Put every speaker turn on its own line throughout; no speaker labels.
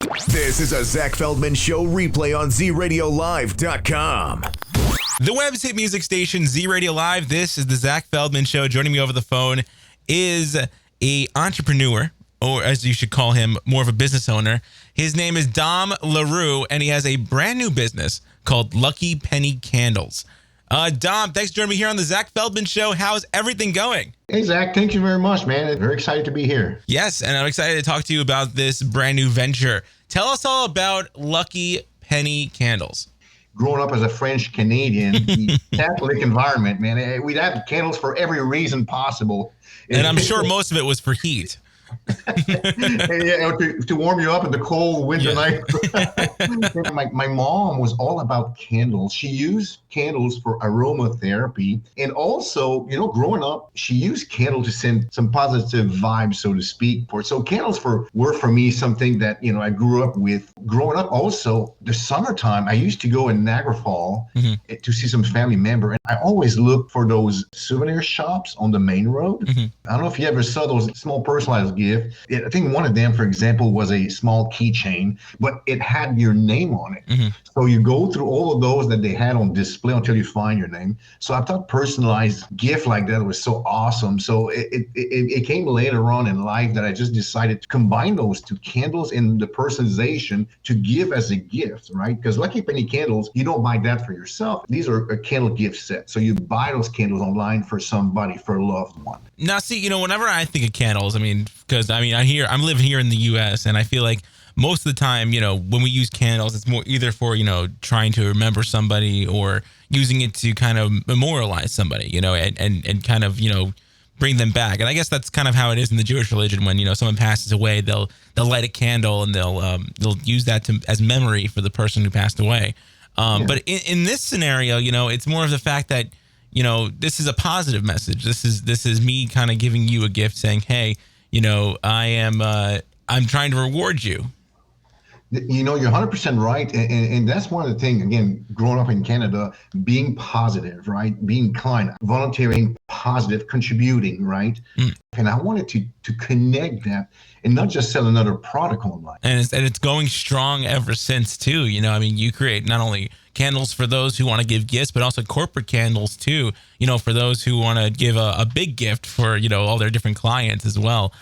This is a Zach Feldman Show replay on ZRadioLive.com.
The web's hit music station, Z Radio Live. This is the Zach Feldman Show. Joining me over the phone is a entrepreneur, or as you should call him, more of a business owner. His name is Dom LaRue, and he has a brand new business called Lucky Penny Candles. Dom, thanks for joining me here on the Zach Feldman Show. How's everything going?
Hey, Zach, thank you very much, man. Very excited to be here.
Yes, and I'm excited to talk to you about this brand new venture. Tell us all about Lucky Penny Candles.
Growing up as a French Canadian, the Catholic environment, man, we'd have candles for every reason possible.
And I'm sure most of it was for heat.
To warm you up in the cold winter night. My mom was all about candles. She used candles for aromatherapy, and also, growing up, she used candles to send some positive vibes, so to speak. So candles were for me something that I grew up with. Growing up, also the summertime, I used to go in Niagara Falls to see some family member, and I always looked for those souvenir shops on the main road. I don't know if you ever saw those small personalized gift. I think one of them, for example, was a small keychain, but it had your name on it. So you go through all of those that they had on display until you find your name. So I thought personalized gift like that was so awesome. So it came later on in life that I just decided to combine those two, candles and the personalization, to give as a gift, right? Because Lucky Penny Candles, you don't buy that for yourself. These are a candle gift set. So you buy those candles online for somebody, for a loved one.
Now, see, whenever I think of candles, because I'm living here in the U.S. and I feel like most of the time, when we use candles, it's more either for, trying to remember somebody or using it to kind of memorialize somebody, and kind of, bring them back. And I guess that's kind of how it is in the Jewish religion. When, someone passes away, they'll light a candle and they'll use that as memory for the person who passed away. But in this scenario, it's more of the fact that, this is a positive message. This is me kind of giving you a gift saying, hey, I'm trying to reward you.
You're 100% right. And that's one of the things, again, growing up in Canada, being positive, right? Being kind, volunteering, positive, contributing, right? And I wanted to connect that and not just sell another product online.
And it's going strong ever since, too. You create not only candles for those who want to give gifts, but also corporate candles, too, for those who want to give a big gift for, all their different clients as well.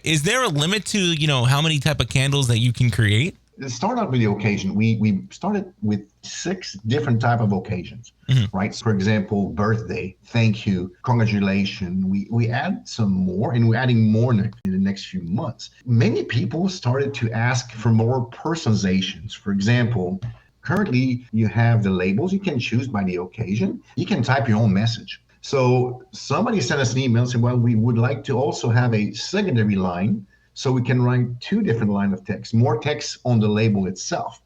Is there a limit to, how many type of candles that you can create?
To start out with the occasion, we started with 6 different type of occasions, right? For example, birthday, thank you, congratulations. We add some more, and we're adding more in the next few months. Many people started to ask for more personalizations. For example, currently you have the labels you can choose by the occasion. You can type your own message. So somebody sent us an email and said, well, we would like to also have a secondary line, so we can write 2 different lines of text, more text on the label itself.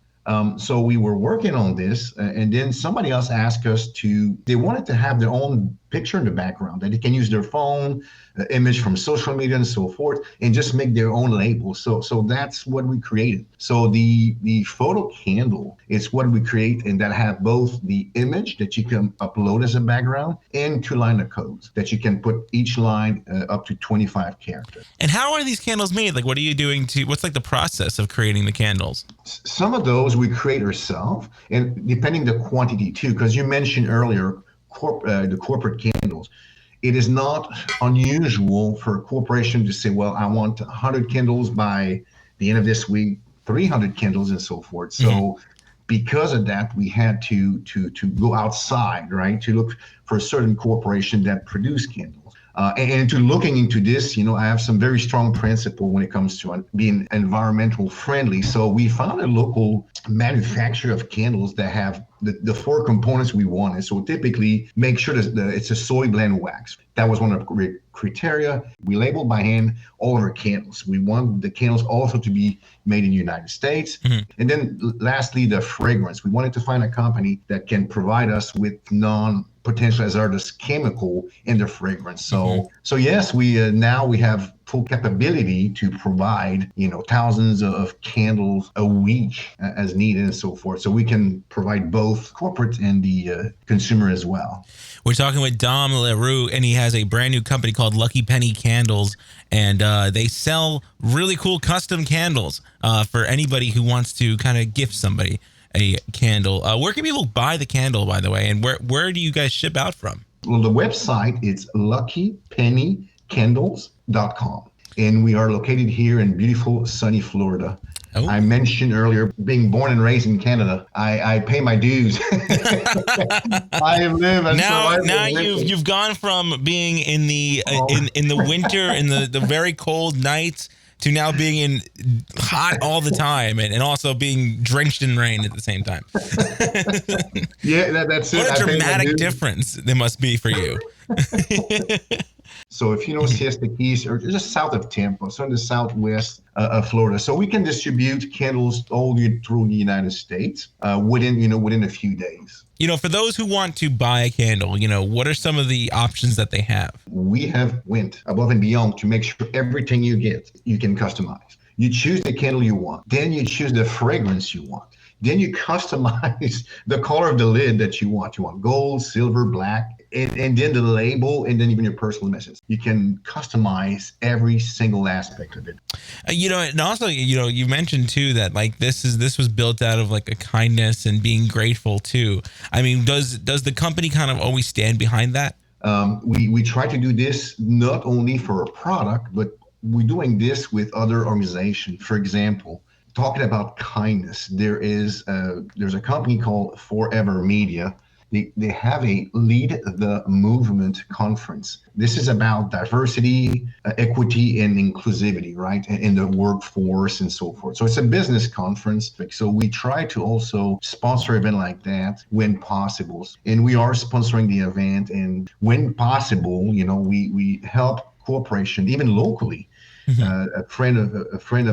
So we were working on this, and then somebody else asked us they wanted to have their own picture in the background, that they can use their phone, image from social media and so forth, and just make their own label. So that's what we created. So the photo candle is what we create, and that have both the image that you can upload as a background and 2 line of codes that you can put each line up to 25 characters.
And how are these candles made? Like, what are you doing what's like the process of creating the candles?
Some of those we create ourselves, and depending the quantity too, because you mentioned earlier the corporate candles. It is not unusual for a corporation to say, well, I want 100 candles by the end of this week, 300 candles and so forth. So because of that, we had to go outside, right, to look for a certain corporation that produce candles. And to looking into this, I have some very strong principle when it comes to being environmental friendly. So we found a local manufacturer of candles that have the 4 components we wanted. So typically make sure that it's a soy blend wax. That was one of the criteria. We labeled by hand all of our candles. We want the candles also to be made in the United States. And then lastly, the fragrance. We wanted to find a company that can provide us with potential hazardous chemical in the fragrance. So yes, we now we have full capability to provide, thousands of candles a week as needed and so forth. So we can provide both corporate and the consumer as well.
We're talking with Dom Leroux, and he has a brand new company called Lucky Penny Candles, and they sell really cool custom candles for anybody who wants to kind of gift somebody a candle. Where can people buy the candle, by the way, and where do you guys ship out from?
Well, the website is luckypennycandles.com, and we are located here in beautiful sunny Florida. Oh. I mentioned earlier being born and raised in Canada. I pay my dues. I live and
now you've gone from being in the in the winter in the very cold nights to now being in hot all the time and also being drenched in rain at the same time.
Yeah, that's it.
What a dramatic difference there must be for you.
So if you know Siesta Keys, or just south of Tampa, so in the southwest of Florida, so we can distribute candles all through the United States within a few days.
For those who want to buy a candle, what are some of the options that they have?
We have went above and beyond to make sure everything you get, you can customize. You choose the candle you want, then you choose the fragrance you want. Then you customize the color of the lid that you want. You want gold, silver, black, and then the label, and then even your personal message. You can customize every single aspect of it.
And also, you mentioned too that like this was built out of like a kindness and being grateful too. I mean, does the company kind of always stand behind that?
We try to do this not only for a product, but we're doing this with other organizations. For example, talking about kindness, there's a company called Forever Media. They have a Lead the Movement conference. This is about diversity, equity, and inclusivity, right, in the workforce and so forth. So it's a business conference. So we try to also sponsor an event like that when possible. And we are sponsoring the event. And when possible, we help corporation, even locally. A friend of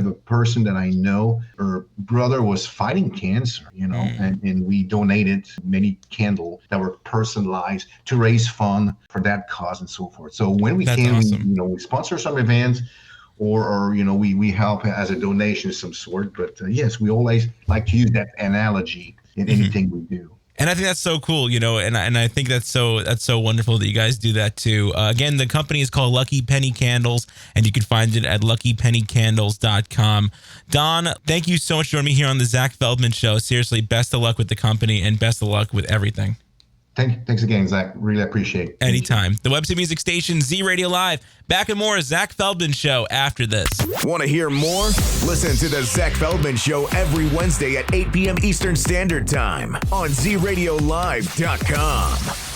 a person that I know, her brother was fighting cancer, and we donated many candles that were personalized to raise fund for that cause and so forth. So when we can, awesome. We sponsor some events or we help as a donation of some sort. But yes, we always like to use that analogy in anything we do.
And I think that's so cool, and I think that's so wonderful that you guys do that too. Again, the company is called Lucky Penny Candles, and you can find it at luckypennycandles.com. Don, thank you so much for joining me here on the Zach Feldman Show. Seriously, best of luck with the company and best of luck with everything.
Thanks again, Zach. Really appreciate it.
Anytime. The website music station, Z Radio Live. Back and more Zach Feldman Show after this.
Want to hear more? Listen to the Zach Feldman Show every Wednesday at 8 p.m. Eastern Standard Time on ZRadioLive.com.